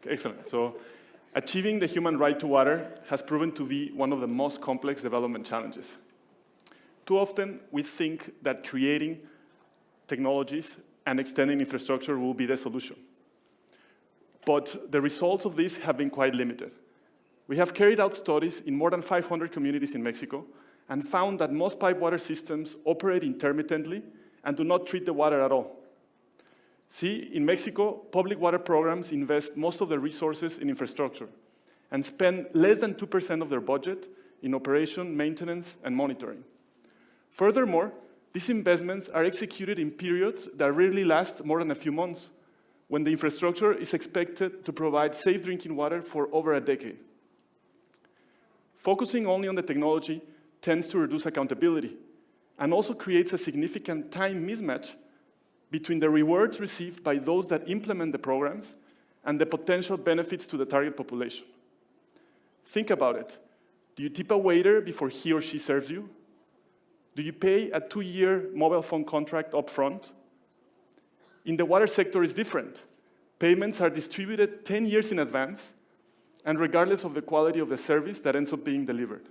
Excellent. So achieving the human right to water has proven to be one of the most complex development challenges. Too often, we think that creating technologies and extending infrastructure will be the solution. But the results of this have been quite limited. We have carried out studies in more than 500 communities in Mexico and found that most pipe water systems operate intermittently and do not treat the water at all. See, in Mexico, public water programs invest most of their resources in infrastructure and spend less than 2% of their budget in operation, maintenance, and monitoring. Furthermore, these investments are executed in periods that rarely last more than a few months, when the infrastructure is expected to provide safe drinking water for over a decade. Focusing only on the technology tends to reduce accountability and also creates a significant time mismatch between the rewards received by those that implement the programs and the potential benefits to the target population. Think about it. Do you tip a waiter before he or she serves you? Do you pay a 2-year mobile phone contract up front? In the water sector, it's different. Payments are distributed 10 years in advance, and regardless of the quality of the service that ends up being delivered.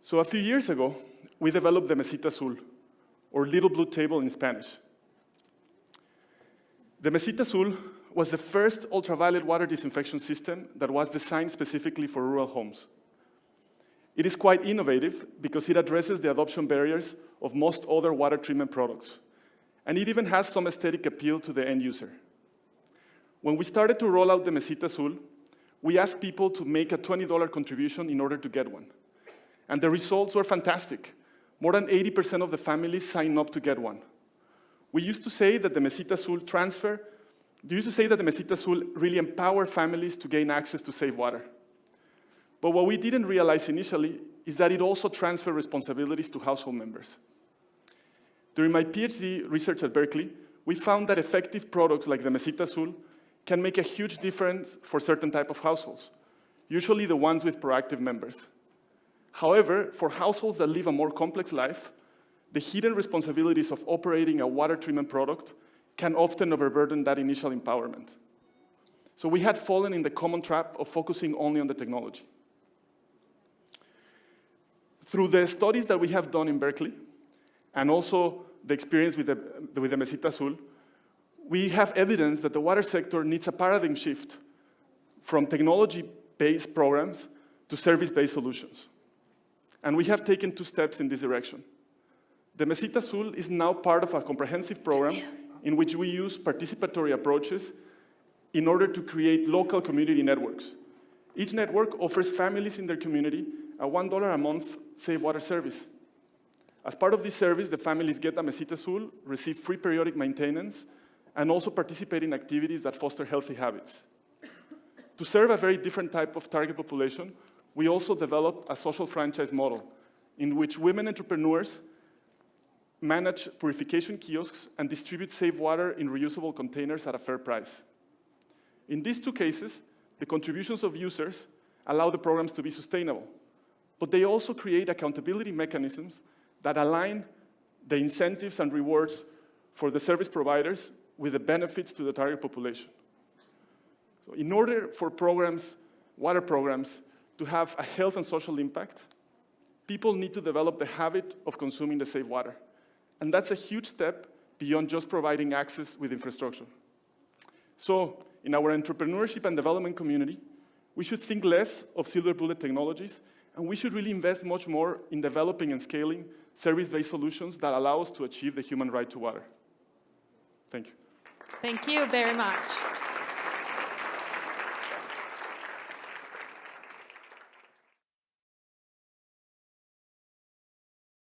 So a few years ago, we developed the Mesita Azul, or Little Blue Table in Spanish. The Mesita Azul was the first ultraviolet water disinfection system that was designed specifically for rural homes. It is quite innovative because it addresses the adoption barriers of most other water treatment products. And it even has some aesthetic appeal to the end user. When we started to roll out the Mesita Azul, we asked people to make a $20 contribution in order to get one. And the results were fantastic. More than 80% of the families signed up to get one. We used to say that the Mesita Azul really empowered families to gain access to safe water. But what we didn't realize initially is that it also transferred responsibilities to household members. During my PhD research at Berkeley, we found that effective products like the Mesita Azul can make a huge difference for certain type of households, usually the ones with proactive members. However, for households that live a more complex life, the hidden responsibilities of operating a water treatment product can often overburden that initial empowerment. So we had fallen in the common trap of focusing only on the technology. Through the studies that we have done in Berkeley, and also the experience with the Mesita Azul, we have evidence that the water sector needs a paradigm shift from technology-based programs to service-based solutions. And we have taken 2 steps in this direction. The Mesita Azul is now part of a comprehensive program in which we use participatory approaches in order to create local community networks. Each network offers families in their community a $1 a month safe water service. As part of this service, the families get a Mesita Azul, receive free periodic maintenance, and also participate in activities that foster healthy habits. To serve a very different type of target population, we also developed a social franchise model in which women entrepreneurs manage purification kiosks and distribute safe water in reusable containers at a fair price. In these 2 cases, the contributions of users allow the programs to be sustainable, but they also create accountability mechanisms that align the incentives and rewards for the service providers with the benefits to the target population. So in order for programs, water programs, to have a health and social impact, people need to develop the habit of consuming the safe water. And that's a huge step beyond just providing access with infrastructure. So in our entrepreneurship and development community, we should think less of silver bullet technologies, and we should really invest much more in developing and scaling service-based solutions that allow us to achieve the human right to water. Thank you. Thank you very much.